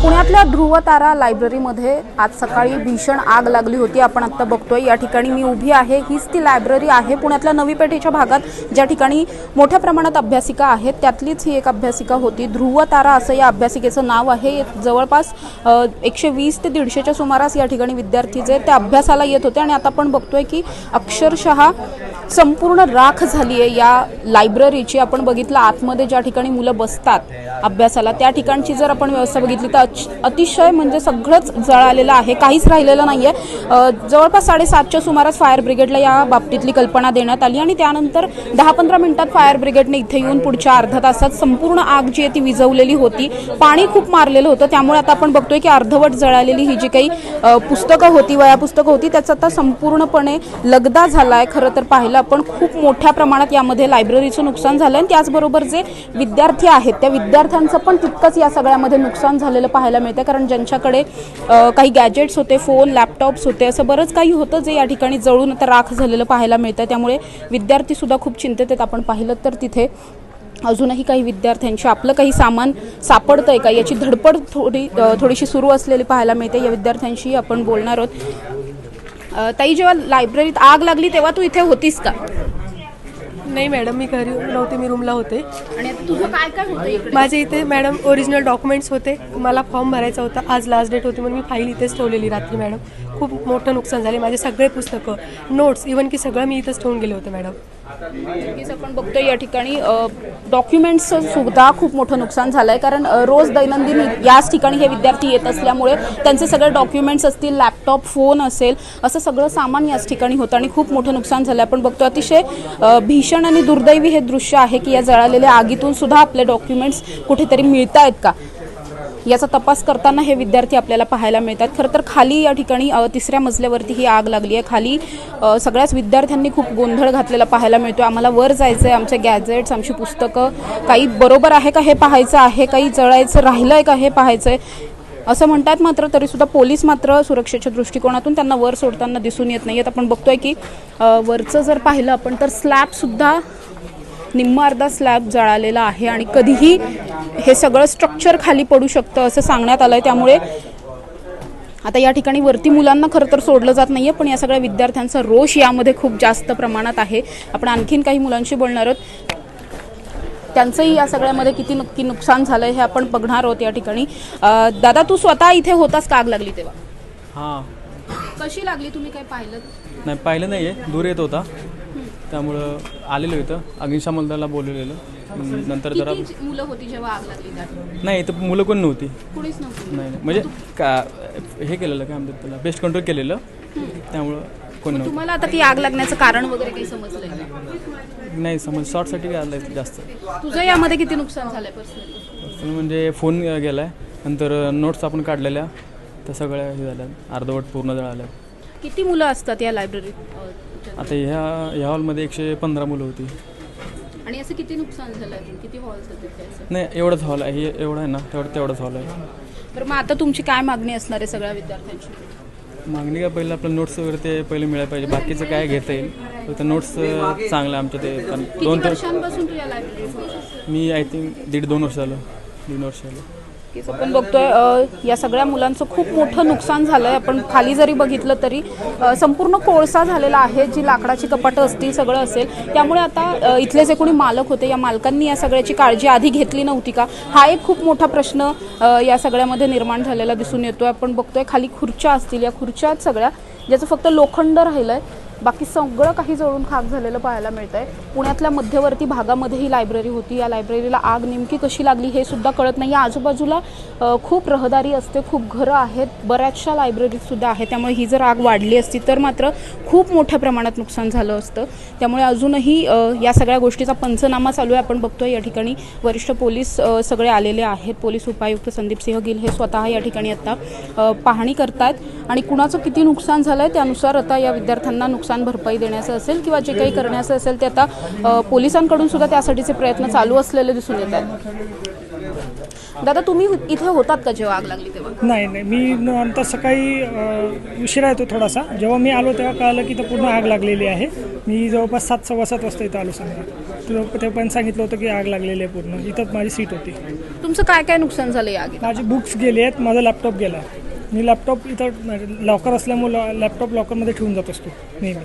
पुण्यातल्या ध्रुवतारा लायब्ररीमध्ये आज सकाळी भीषण आग लागली होती। आपण आता बघतोय या ठिकाणी मी उभी आहे, हीच ती लायब्ररी आहे पुण्यातल्या नवी पेठेच्या भागात, ज्या ठिकाणी मोठ्या प्रमाणात अभ्यासिका आहेत। त्यातलीच ही एक अभ्यासिका होती। ध्रुवतारा असं या अभ्यासिकेचं नाव आहे। जवळपास 120 ते 150च्या सुमारास या ठिकाणी विद्यार्थी जे त्या अभ्यासाला येत होते आणि आता आपण बघतोय की अक्षरशः संपूर्ण राख झाली आहे या लायब्ररीची। आपण बघितलं आतमध्ये ज्या ठिकाणी मुलं बसतात अभ्यासाला त्या ठिकाणची जर आपण व्यवस्था बघितली तर अतिशय म्हणजे सगळंच जळालेलं आहे, काहीच राहिलेलं नाहीये। जवळपास 7:30च्या सुमारास फायर ब्रिगेडला या बाबतीतली कल्पना देण्यात आली आणि त्यानंतर 10-15 मिनिटात फायर ब्रिगेडने इथे येऊन पुढच्या अर्ध्या तासात संपूर्ण आग जी आहे ती विझवलेली होती। पाणी खूप मारलेलं होतं, त्यामुळे आता आपण बघतोय की अर्धवट जळालेली ही जी काही पुस्तकं होती, वया पुस्तकं होती, त्याचा आता संपूर्णपणे लगदा झालाय। खरं तर पाहिलं आपण खूप मोठ्या प्रमाणात यामध्ये लायब्ररीचं नुकसान झालं आणि त्याचबरोबर जे विद्यार्थी आहेत त्या विद्यार्थ्यांचं पण तितकंच या सगळ्यामध्ये नुकसान झालेलं पाहायला मिळतं। कारण ज्यांच्याकडे काही गॅजेट्स होते, फोन, लॅपटॉप्स होते, असं बरंच काही होतं जे या ठिकाणी जळून आता राख झालेलं पाहायला मिळतं। त्यामुळे विद्यार्थी सुद्धा खूप चिंतेत आहेत। आपण पाहिलं तर तिथे अजूनही काही विद्यार्थ्यांची आपलं काही सामान सापडतंय का याची धडपड थोडीशी सुरू असलेली पाहायला मिळते। या विद्यार्थ्यांशी आपण बोलणार आहोत। ताई, जेव्हा लायब्ररीत आग लागली तेव्हा तू इथे होतीस का? नाही मॅडम, मी घरी नव्हते, मी रूमला होते। आणि तुझं काय काय होतं इकडे? माझे इथे मॅडम ओरिजिनल डॉक्युमेंट्स होते, मला फॉर्म भरायचा होता, आज लास्ट डेट होती म्हणून मी फाईल इथेच ठेवलेली रात्री। मॅडम खूप मोठं नुकसान झाले, माझे सगळे पुस्तकं, नोट्स, इव्हन की सगळं मी इथेच ठेवून गेले होते मॅडम। नक्कीच आपण बघतोय या ठिकाणी डॉक्युमेंट्सचं सुद्धा खूप मोठं नुकसान झालं आहे। कारण रोज दैनंदिन याच ठिकाणी हे विद्यार्थी येत असल्यामुळे त्यांचे सगळे डॉक्युमेंट्स असतील, लॅपटॉप, फोन असेल, असं सगळं सामान याच ठिकाणी होतं आणि खूप मोठं नुकसान झालं। आपण बघतो अतिशय भीषण आणि दुर्दैवी हे दृश्य आहे की या जळालेल्या आगीतून सुद्धा आपले डॉक्युमेंट्स कुठेतरी मिळतायत का याचा तपास करताना हे विद्यार्थी आपल्याला पाहायला मिळतात। खरं तर खाली या ठिकाणी 3ऱ्या मजल्यावरती ही आग लागली आहे। खाली सगळ्याच विद्यार्थ्यांनी खूप गोंधळ घातलेला पाहायला मिळतो। आम्हाला वर जायचं आहे, आमचे गॅजेट्स, आमची पुस्तकं काही बरोबर आहे का हे पाहायचं आहे, काही जळायचं राहिलं आहे का हे पाहायचं आहे असं म्हणतात। मात्र तरीसुद्धा पोलीस मात्र सुरक्षेच्या दृष्टिकोनातून त्यांना वर सोडताना दिसून येत नाही आहेत। आपण बघतोय की वरचं जर पाहिलं आपण तर स्लॅबसुद्धा निम्मा अर्धा स्लॅब जळालेला आहे आणि कधीही हे सगळं स्ट्रक्चर खाली पडू शकतं असं सांगण्यात आलंय। त्यामुळे आता या ठिकाणी वरती मुलांना खरं तर सोडलं जात नाहीये, पण या सगळ्या विद्यार्थ्यांचा रोष यामध्ये खूप जास्त प्रमाणात आहे। आपण आणखीन काही मुलांशी बोलणार आहोत, त्यांचंही या सगळ्यामध्ये किती नक्की नुकसान झालंय हे आपण बघणार आहोत या ठिकाणी। दादा, तू स्वतः इथे होतास का आग लागली तेव्हा? हां। कशी लागली, तुम्ही काय पाहिलं? नाही, पाहिलं नाही आहे, दूर येत होता, त्यामुळं आलेलो इथं, अग्निशमन दलाला बोलवलेलं। नंतर जरा मुलं होती जेव्हा आग लागली? नाही, इथं मुलं कोण नव्हती, कुणीच नव्हती। नाही म्हणजे का हे केलेलं, काय म्हणतात त्याला, पेस्ट कंट्रोल केलेलं, त्यामुळं कोण नव्हतं। तुम्हाला आता ती आग लागण्याचं कारण वगैरे काही समजलंय का? नाही समज, शॉर्टसाठी काय आलं जास्त। तुझं यामध्ये किती नुकसान झालंय पर्सनली? म्हणजे फोन गेला आहे, नंतर नोट्स आपण काढलेल्या त्या सगळ्या हे झाल्या, अर्धवट पूर्ण जळाल्या। किती मुलं असतात या लायब्ररीत? आता ह्या हॉलमध्ये 115 मुलं होती। आणि असं किती नुकसान झालं आहे? किती हॉल्स होते त्याचं? नाही, एवढंच हॉल आहे, हे एवढं आहे ना, तेवढंच हॉल आहे। तर मग आता तुमची काय मागणी असणार आहे सगळ्या विद्यार्थ्यांची? मागणी का, पहिलं आपलं नोट्स वगैरे ते पहिले मिळायला पाहिजे, बाकीचं काय घेता येईल, फक्त नोट्स चांगलं आमच्या ते। किती वर्षांपासून तू या लायब्ररीत? मी आय थिंक 1.5-2 वर्ष झालं, 3 वर्ष झालं। आपण बघतोय या सगळ्या मुलांचं खूप मोठं नुकसान झालंय। आपण खाली जरी बघितलं तरी संपूर्ण कोळसा झालेला आहे, जी लाकडाची कपाटं असतील सगळं असेल। त्यामुळे आता इथले जे कोणी मालक होते या मालकांनी या सगळ्याची काळजी आधी घेतली नव्हती का, हा एक खूप मोठा प्रश्न या सगळ्यामध्ये निर्माण झालेला दिसून येतोय। आपण बघतोय खाली खुर्च्या असतील, या खुर्च्या सगळ्या ज्याचं फक्त लोखंड राहिलंय बाकी सगळं काही जळून खाक झालेलं पाहायला मिळतंय. पुण्यातल्या मध्यवर्ती भागामध्ये ही लायब्ररी होती. या लायब्ररीला आग नेमकी कशी लागली हे सुद्धा कळत नाही. आजूबाजूला खूप रहदारी असते, खूप घरं आहेत, बऱ्याचशा लायब्ररीज सुद्धा आहेत. त्यामुळे ही जर आग वाढली असती तर मात्र खूप मोठ्या प्रमाणात नुकसान झालं असतं. त्यामुळे अजूनही या सगळ्या गोष्टीचा पंचनामा चालू आहे. आपण बघतोय या ठिकाणी वरिष्ठ पोलीस सगळे आलेले आहेत. पोलीस उपायुक्त संदीप सिंह गिल हे स्वतः या ठिकाणी आता पाहणी करतात आणि कुणाचं किती नुकसान झालं आहे त्यानुसार आता या विद्यार्थ्यांना नुकसान भरपाई देण्याचं असेल किंवा जे काही करण्याचं असेल ते आता पोलिसांकडून सुद्धा त्यासाठीचे प्रयत्न चालू असलेले दिसून येत आहेत. दादा, तुम्ही इथे होतात का जेव्हा आग लागली तेव्हा? नाही, मी नंतर सकाळी उशिरा येतो थोडासा. जेव्हा मी आलो तेव्हा कळालं की इथं पूर्ण आग लागलेली आहे. मी जवळपास 7:15 वाजता इथं आलो समजा. ते पण सांगितलं होतं की आग लागलेली आहे पूर्ण. इथं माझी सीट होती. तुमचं काय काय नुकसान झालं या आगीत? माझे बुक्स गेले आहेत, माझा लॅपटॉप गेला आहे. मी लॅपटॉप इथं लॉकर असल्यामुळं लॅपटॉप लॉकरमध्ये ठेवून जात असतो नेहमी.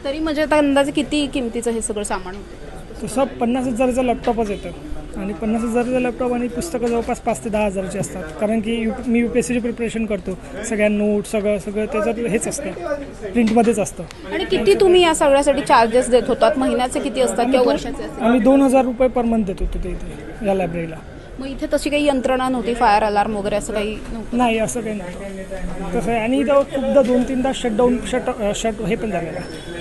तरी म्हणजे आता अंदाजे किती किमतीचं हे सगळं सामान होतं? तसं 50,000चा लॅपटॉपच येतं आणि 50,000चा लॅपटॉप आणि पुस्तकं जवळपास 5 ते 10,000ची असतात. कारण की मी UPSCची प्रिपरेशन करतो. सगळ्या नोट सगळं त्याच्यात हेच असतं, प्रिंटमध्येच असतं. आणि किती तुम्ही या सगळ्यासाठी चार्जेस देत होतात? महिन्याचे किती असतात किंवा वर्षाचे असतात? आम्ही 2,000 रुपये पर मंथ देत होतो ते इथे या लायब्ररीला. मग इथे तशी काही यंत्रणा नव्हती, फायर अलार्म वगैरे असं काही नव्हतं? नाही, असं काही नव्हतं तसं आहे. आणि इथं खूपदा 2-3दा शट हे पण झालेलं आहे.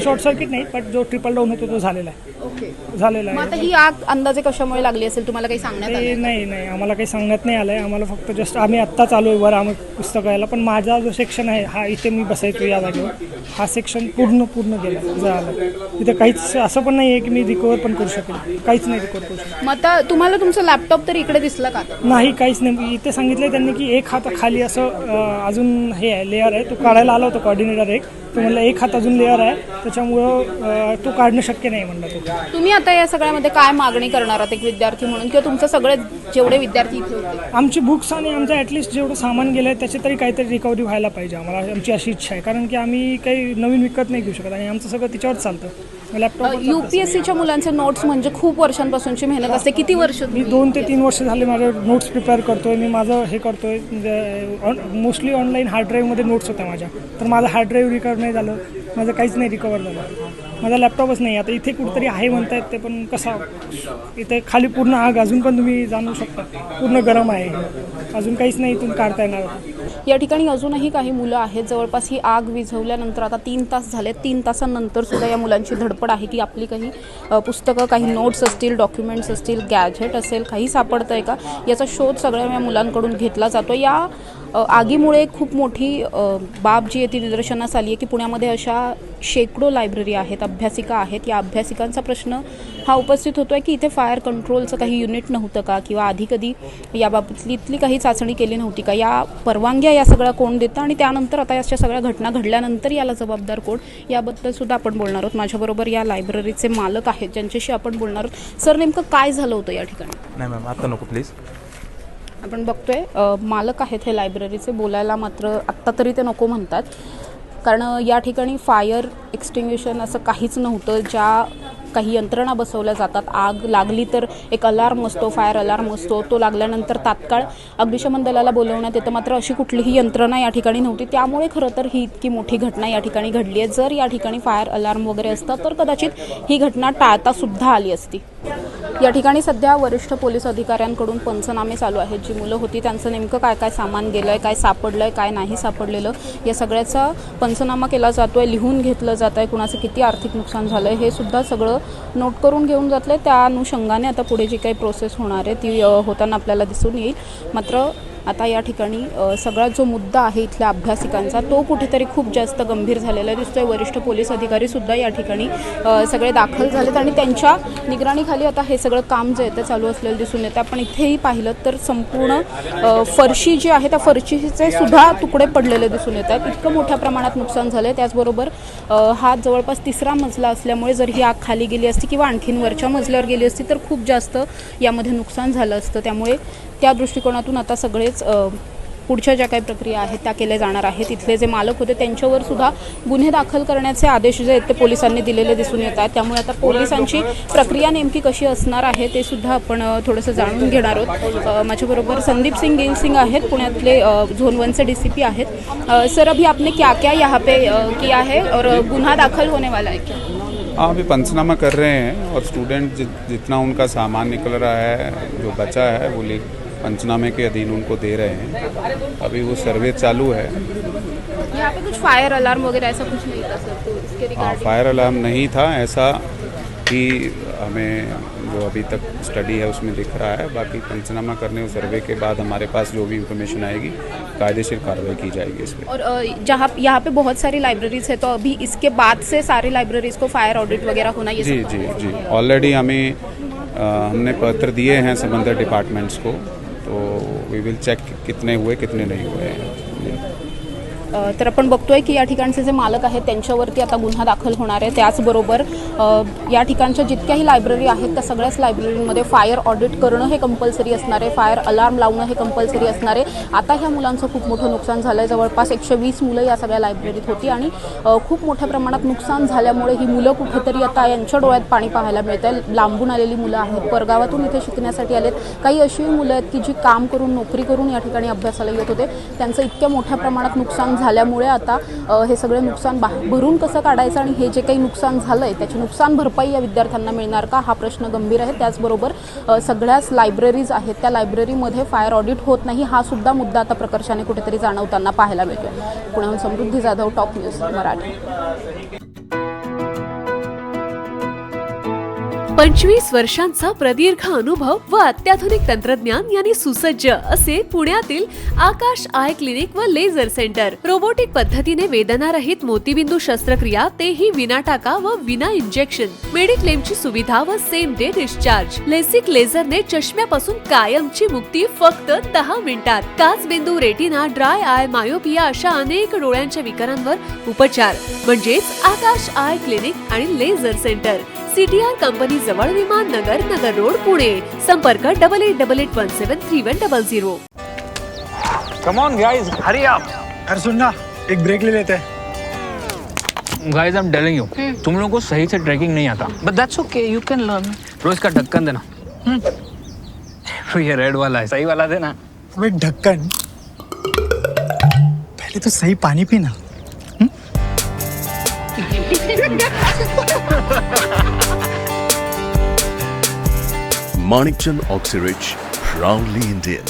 शॉर्ट सर्किट नाही, पण जो ट्रिपल डाऊन होतो तो झालेला आहे. ओके. झालेला मग आहे. आता ही आग अंदाजे कशामुळे लागली असेल, तुम्हाला काही सांगण्यात ते आलं? नाही, आम्हाला काही सांगण्यात नाही आलं आहे. आम्हाला फक्त जस्ट आम्ही आत्ताच आलो आहे वर आम्ही पुस्तकाला. पण माझा जो सेक्शन आहे हा इथे मी बसायचो या जागेवर, हा सेक्शन पूर्ण गेला झालं. इथं काहीच असं पण नाही आहे की मी रिकवर पण करू शकेल. काहीच नाही रिकवर करू शकतो. मग आता तुम्हाला तुमचं लॅपटॉप तर इकडे दिसलं का? नाही, काहीच नाही. इथे सांगितलं त्यांनी की एक हात खाली असं अजून हे आहे, लेअर आहे. तो काढायला आला होता कोऑर्डिनेटर एक. तो म्हणलं एक हात अजून लेअर आहे, त्याच्यामुळं तो काढणं शक्य नाही म्हणलं तो. तुम्ही आता या सगळ्यामध्ये काय मागणी करणार आहात एक विद्यार्थी म्हणून, किंवा तुमचं सगळे जेवढे विद्यार्थी इथे होते? आमची बुक्स आणि आमचं ॲटलिस्ट जेवढं सामान गेलं आहे त्याची तरी काहीतरी रिकव्हरी व्हायला पाहिजे आम्हाला. आमची अशी इच्छा आहे. कारण की आम्ही काही नवीन विकत नाही घेऊ शकत आणि आमचं सगळं तिच्यावर चालतं. लॅपटॉप UPSCच्या मुलांचे नोट्स म्हणजे खूप वर्षांपासूनची मेहनत असते. किती वर्ष? मी 2 ते 3 वर्ष झाले माझे नोट्स प्रिपेअर करतोय. मी माझं हे करतोय म्हणजे मोस्टली ऑनलाईन हार्ड ड्राईव्हमध्ये नोट्स होत्या माझ्या. तर माझं हार्ड ड्राईव्ह रिकवर नाही झालं, माझं काहीच नाही रिकवर झालं. माझा लॅपटॉपच नाही. आता इथे कुठेतरी आहे म्हणतायत ते, पण कसा इथे खाली पूर्ण आग अजून पण तुम्ही जाणू शकता, पूर्ण गरम आहे. अजून काहीच नाही इथून काढता येणार. या ठिकाणी अजूनही काही मुलं आहेत. जवळपास ही आग विझवल्यानंतर आता 3 तास झाले. 3 तासानंतर सुद्धा या मुलांची धडपड आहे की आपली काही पुस्तकं, काही नोट्स असतील, डॉक्युमेंट्स असतील, गॅजेट असेल, काही सापडतं आहे का याचा शोध सगळ्या या मुलांकडून घेतला जातो. या आगीमुळे खूप मोठी बाब जी आहे ती निदर्शनास आली आहे की पुण्यामध्ये अशा शेकडो लायब्ररी आहेत, अभ्यासिका आहेत. या अभ्यासिकांचा प्रश्न हा उपस्थित होतो आहे की इथे फायर कंट्रोलचं काही युनिट नव्हतं का, किंवा आधी कधी याबाबतली इथली काही चाचणी केली नव्हती का, या परवानग्या या सगळ्या कोण देतं आणि त्यानंतर आता अशा सगळ्या घटना घडल्यानंतर याला जबाबदार कोण, याबद्दल सुद्धा आपण बोलणार आहोत. माझ्याबरोबर या लायब्ररीचे मालक आहेत ज्यांच्याशी आपण बोलणार आहोत. सर, नेमकं काय झालं होतं या ठिकाणी? नाही मॅम, आता नको प्लीज. आपण बघतोय मालक आहेत हे लायब्ररीचे, बोलायला मात्र आत्ता तरी ते नको म्हणतात. कारण या ठिकाणी फायर एक्सटिंग्विशन असं काहीच नव्हतं. ज्या काही यंत्रणा बसवल्या जातात, आग लागली तर एक अलार्म असतो, फायर अलार्म असतो, तो लागल्यानंतर तात्काळ अग्निशमन दलाला बोलवण्यात येतं. मात्र अशी कुठलीही यंत्रणा या ठिकाणी नव्हती. त्यामुळे खरं तर ही इतकी मोठी घटना या ठिकाणी घडली आहे. जर या ठिकाणी फायर अलार्म वगैरे असतं तर कदाचित ही घटना टाळतासुद्धा आली असती. या ठिकाणी सध्या वरिष्ठ पोलीस अधिकाऱ्यांकडून पंचनामे चालू आहेत. जी मुलं होती त्यांचं नेमकं काय काय सामान गेलं आहे, काय सापडलं आहे, काय नाही सापडलेलं, या सगळ्याचा पंचनामा केला जातो आहे, लिहून घेतलं जात आहे. कुणाचं किती आर्थिक नुकसान झालं आहे हे सुद्धा सगळं नोट करून घेऊन जातलं आहे. त्या अनुषंगाने आता पुढे जी काही प्रोसेस होणार आहे ती होताना आपल्याला दिसून येईल. मात्र आता या ठिकाणी सगळा जो मुद्दा आहे इथल्या अभ्यासिकांचा तो कुठेतरी खूप जास्त गंभीर झालेला दिसतोय. वरिष्ठ पोलीस अधिकारीसुद्धा या ठिकाणी सगळे दाखल झालेत आणि त्यांच्या निगराणीखाली आता हे सगळं काम जे आहे ते चालू असलेलं दिसून येतं. आपण इथेही पाहिलं तर संपूर्ण फरशी जी आहे त्या फरशीचे सुद्धा तुकडे पडलेले दिसून येत आहेत. इतकं मोठ्या प्रमाणात नुकसान झालं आहे. त्याचबरोबर हा जवळपास 3रा मजला असल्यामुळे जर ही आग खाली गेली असती किंवा आणखीन वरच्या मजल्यावर गेली असती तर खूप जास्त यामध्ये नुकसान झालं असतं. त्यामुळे त्या दृष्टिकोनातून आता सगळेच पुढच्या ज्या काही प्रक्रिया आहेत त्या केल्या जाणार आहेत. इथले जे मालक होते त्यांच्यावर सुद्धा गुन्हे दाखल करण्याचे आदेश जे आहेत ते पोलिसांनी दिलेले दिसून येत आहेत. त्यामुळे आता पोलिसांची प्रक्रिया नेमकी कशी असणार आहे ते सुद्धा आपण थोडंसं जाणून घेणार आहोत. माझ्याबरोबर संदीप सिंह गिल सिंह आहेत, पुण्यातले झोन 1 से DCP आहेत. सर, अभी आपने क्या क्या यहाँ पे किया है और गुन्हा दाखल होने वाला है क्या? हाँ, अभी पंचनामा कर रहे हैं और स्टूडेंट जितना उनका सामान निकल रहा है, जो बचा है वो पंचनामे के अधीन उनको दे रहे हैं. अभी वो सर्वे चालू है. यहाँ पे कुछ फायर अलार्म वगैरह ऐसा कुछ नहीं था सर, तो इसके हाँ, रिगार्डिंग फायर अलार्म नहीं था ऐसा कि हमें जो अभी तक स्टडी है उसमें दिख रहा है. बाकी पंचनामा करने और सर्वे के बाद हमारे पास जो भी इंफॉर्मेशन आएगी कायदेशीर कार्रवाई की जाएगी इस पर. और जहाँ यहाँ पे बहुत सारी लाइब्रेरीज है, तो अभी इसके बाद से सारी लाइब्रेरीज को फायर ऑडिट वगैरह होना ये जी सब जी जी ऑलरेडी हमने पत्र दिए हैं संबंधित डिपार्टमेंट्स को, तो वी विल चेक कितने हुए कितने नहीं हुए हैं. तर आपण बघतोय की या ठिकाणचे जे मालक आहेत त्यांच्यावरती आता गुन्हा दाखल होणार आहे. त्याचबरोबर या ठिकाणच्या जितक्याही लायब्ररी आहेत त्या सगळ्याच लायब्ररीमध्ये फायर ऑडिट करणं हे कंपल्सरी असणार आहे, फायर अलार्म लावणं हे कंपल्सरी असणार आहे. आता ह्या मुलांचं खूप मोठं नुकसान झालं आहे. जवळपास 120 मुलं या सगळ्या लायब्ररीत होती आणि खूप मोठ्या प्रमाणात नुकसान झाल्यामुळे ही मुलं कुठेतरी आता यांच्या डोळ्यात पाणी पाहायला मिळतं आहे. लांबून आलेली मुलं आहेत, परगावातून इथे शिकण्यासाठी आलेत. काही अशी मुलं आहेत की जी काम करून नोकरी करून या ठिकाणी अभ्यासाला येत होते. त्यांचं इतक्या मोठ्या प्रमाणात नुकसान झाल्यामुळे आता हे सगळे नुकसान भरून कसं काढायचं आणि हे जे काही नुकसान झालं आहे त्याची नुकसान भरपाई या विद्यार्थ्यांना मिळणार का, हा प्रश्न गंभीर आहे. त्याचबरोबर सगळ्याच लायब्ररीज आहेत त्या लायब्ररीमध्ये फायर ऑडिट होत नाही, हा सुद्धा मुद्दा आता प्रकर्षाने कुठेतरी जाणवताना पाहायला मिळतो. पुण्याहून समृद्धी जाधव, टॉप न्यूज मराठी. 25 वर्षांचा प्रदीर्घ अनुभव व अत्याधुनिक तंत्रज्ञान यांनी सुसज्ज असे पुण्यातील आकाश आय क्लिनिक व लेझर सेंटर. रोबोटिक पद्धतीने वेदनारहित मोतीबिंदू शस्त्रक्रिया, तेही विना टाका व विना इंजेक्शन. मेडिक्लेमची सुविधा व सेम डे डिस्चार्ज. लेसिक लेझरने चष्म्यापासून कायमची मुक्ती फक्त 10 मिनिटात. काचबिंदू, रेटिना, ड्राय आय, मायोपिया अशा अनेक डोळ्यांच्या विकारांवर उपचार म्हणजेच आकाश आय क्लिनिक आणि लेझर सेंटर. CTR कंपनी जवळ, विमान नगर, नगर रोड, पुणे. संपर्क 8888173100. Come on guys, hurry up. अरे सुन ना, एक ब्रेक ले लेते हैं. Guys, I'm telling you, तुम लोगों को सही से ट्रैकिंग नहीं आता. But that's okay, you can learn. रोज का ढक्कन देना. ये रेड वाला है, सही वाला देना. अबे ढक्कन, पहले तो सही पानी पीना. Manikchand Oxyrich, proudly Indian.